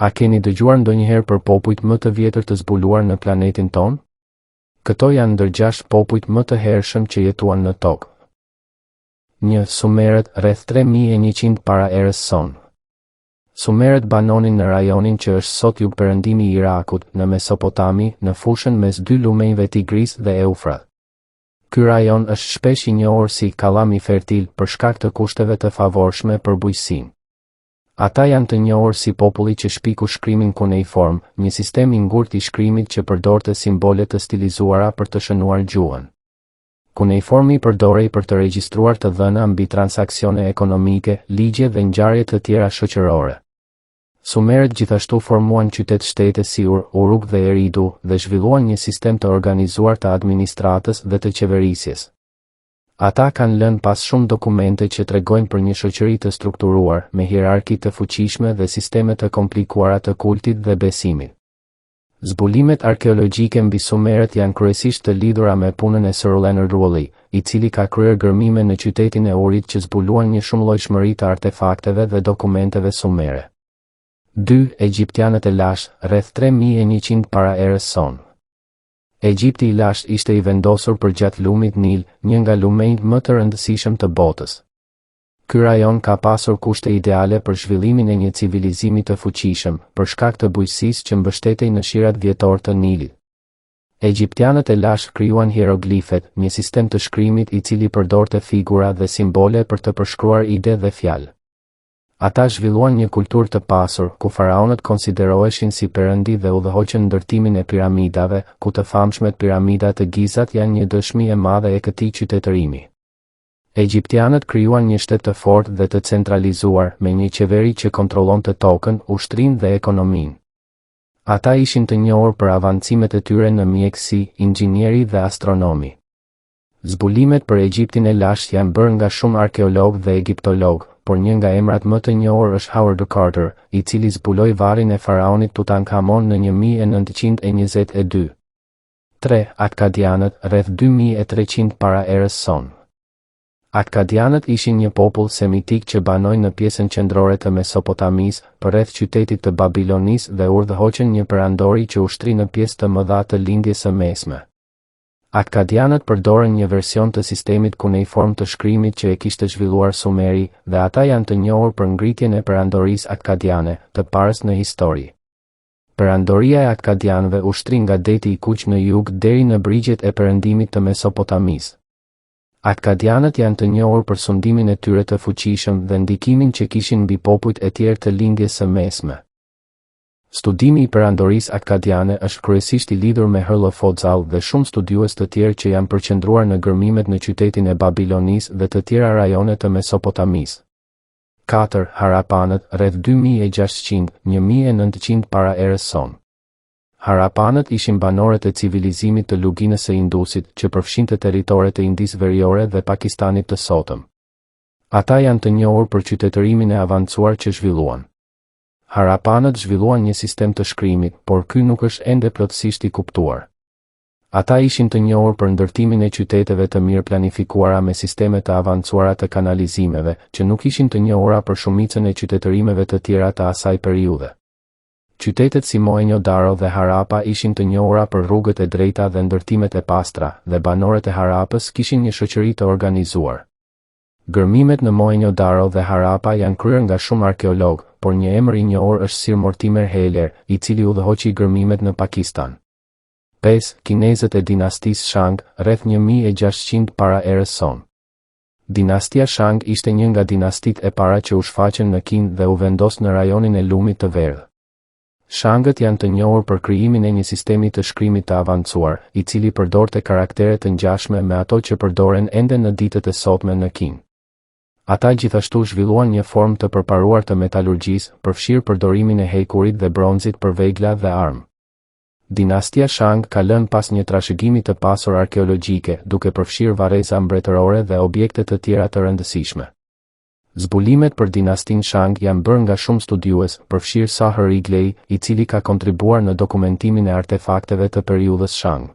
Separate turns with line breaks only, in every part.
A keni dëgjuar ndonjëherë për popujt më të vjetër të zbuluar në planetin ton? Këto janë ndër 6 popujt më të hershëm që jetuan në tokë. 1. Sumerët, rreth 3100 para erës sonë. Sumerët banonin në rajonin që është sot jugperëndimi i Irakut, në Mesopotami, në fushën mes dy lumenjve Tigris dhe Eufrat. Ky rajon është shpesh i njohur si kallam i fertil për shkak të kushteve të favorshme për bujqësinë. Ata janë të njohur si populli që shpiku shkrimin kuneiform, një sistem i ngurtë i shkrimit që përdorte simbole të stilizuara për të shënuar gjuhën. Kuneiformi përdorej për të regjistruar të dhëna mbi transaksione ekonomike, ligje dhe ngjarje të tjera shoqërore. Sumerët gjithashtu formuan qytet-shtete si Ur, Uruk dhe Eridu dhe zhvilluan një sistem të organizuar të administratës dhe të qeverisjes. Ata kanë lënë pas shumë dokumente që tregojnë për një shoqëri të strukturuar, me hierarki të fuqishme dhe sisteme të komplikuara të kultit dhe besimit. Zbulimet arkeologjike mbi Sumerët janë kryesisht të lidhura me punën e Sir Leonard Rowley, i cili ka kryer gërmime në qytetin e Urit që zbuluan një shumëllojshmëri të artefakteve dhe dokumenteve sumere. 2. Egjiptianët e lashtë, rreth 3100 para erës sonë. Egjipti i lashtë ishte i vendosur përgjatë lumit Nil, një nga lumenjtë më të rëndësishëm të botës. Ky rajon ka pasur kushte ideale për zhvillimin e një civilizimi të fuqishëm, për shkak të bujqësisë që mbështetej në shirat vjetor të Nilit. Egjiptianët e lashtë krijuan hieroglifet, një sistem të shkrimit i cili përdorte figura dhe simbole për të përshkruar ide dhe fjalë. Ata zhvilluan një kulturë të pasur, ku faraonët konsideroheshin si perëndi dhe udhëhoqën ndërtimin e piramidave, ku të famshmet piramidat e Gizat janë një dëshmi e madhe e këtij qytetërimi. Egjiptianët krijuan një shtet të fortë dhe të centralizuar, me një qeveri që kontrollonte tokën, ushtrinë dhe ekonominë. Ata ishin të njohur për avancimet e tyre në mjekësi, inxhinieri dhe astronomi. Zbulimet për Egjiptin e lashtë janë bërë nga shumë arkeologë dhe egjiptologë, por një nga emrat më të njohur është Howard Carter, i cili zbuloi varrin e faraonit Tutankhamon në 1922. 3. Akkadianët, rreth 2300 para erës sonë. Akkadianët ishin një popull semitik që banoi në pjesën qendrore të Mesopotamisë, përreth qytetit të Babilonisë dhe urdhëhoqën një perandori që ushtri në pjesë të mëdha të lindjes së mesme. Akkadianët përdorën një version të sistemit kuneiform të shkrimit që e kishte zhvilluar Sumeri, dhe ata janë të njohur për ngritjen e perandorisë akkadiane, të parës në histori. Perandoria e akkadianëve ushtri nga deti i Kuq në jug deri në brigjet e perëndimit të Mesopotamisë. Akkadianët janë të njohur për sundimin e tyre të fuqishëm dhe ndikimin që kishin mbi popujt e tjerë të lindjes së mesme. Studimi i perandorisë akkadiane është kryesisht i lidhur me Hurlë-Foxall dhe shumë studiues të tjerë që janë përqendruar në gërmimet në qytetin e Babilonisë dhe të tjera rajone të Mesopotamisë. 4. Harapanët, rreth 2600-1900 para erës sonë. Harapanët ishin banorët e civilizimit të luginës së Indusit, që përfshinte territoret e Indisë Veriore dhe Pakistanit të sotëm. Ata janë të njohur për qytetërimin e avancuar që zhvilluan. Harapanët zhvilluan një sistem të shkrimit, por ky nuk është ende plotësisht i kuptuar. Ata ishin të njohur për ndërtimin e qyteteve të mirë planifikuara me sisteme të avancuara të kanalizimeve, që nuk ishin të njohura për shumicën e qytetërimeve të tjera të asaj periudhe. Qytetet si Mohenjo-Daro dhe Harappa ishin të njohura për rrugët e drejta dhe ndërtimet e pastra, dhe banorët e Harappës kishin një shoqëri të organizuar. Gërmimet në Mohenjo-Daro dhe Harappa janë kryer nga shumë arkeologë, por një emër i njohur është Sir Mortimer Heller, i cili udhëhoqi gërmimet në Pakistan. 5. Kinezët e dinastisë Shang, rreth 1600 para erës sonë. Dinastia Shang ishte një nga dinastitë e para që u shfaqën në Kinë dhe u vendos në rajonin e lumit të verdhë. Shangët janë të njohur për krijimin e një sistemi të shkrimit të avancuar, i cili përdorte karaktere të ngjashme me ato që përdoren ende në ditët e sotme në Kinë. Ata gjithashtu zhvilluan një formë të përparuar të metalurgjisë, përfshirë përdorimin e hekurit dhe bronzit për vegla dhe armë. Dinastia Shang ka lënë pas një trashëgimi të pasur arkeologjike, duke përfshirë varreza mbretërore dhe objekte të tjera të rëndësishme. Zbulimet për dinastin Shang janë bërë nga shumë studiues, përfshirë Saher Igley, i cili ka kontribuar në dokumentimin e artefakteve të periudhës Shang.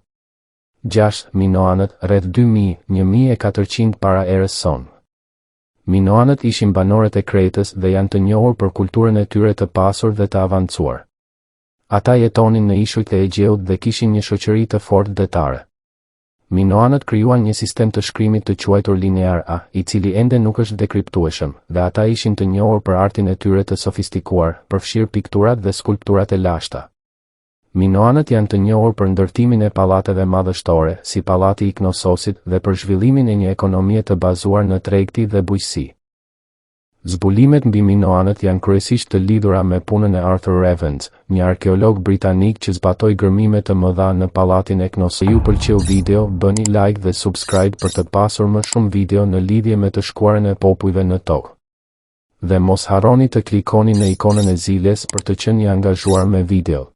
6. Minoanët, rreth 2000-1400 para erës sonë. Minoanët ishin banorët e Kretës dhe janë të njohur për kulturën e tyre të pasur dhe të avancuar. Ata jetonin në ishujt e Egjeut dhe kishin një shoqëri të fortë detare. Minoanët krijuan një sistem të shkrimit të quajtur linear A, i cili ende nuk është dekriptueshëm, dhe ata ishin të njohur për artin e tyre të sofistikuar, përfshirë pikturat dhe skulpturat e lashta. Minoanët janë të njohur për ndërtimin e pallateve madhështore, si pallati i Knossosit, dhe për zhvillimin e një ekonomie të bazuar në tregti dhe bujqësi. Zbulimet mbi Minoanët janë kryesisht të lidhura me punën e Arthur Evans, një arkeolog britanik që zbatoi gërmime të mëdha në pallatin e Knossosit. Ju pëlqeu video, bëni like dhe subscribe për të pasur më shumë video në lidhje me të shkuarën e popujve në tokë. Dhe mos harroni të klikoni në ikonën e ziljes për të qenë i angazhuar me video.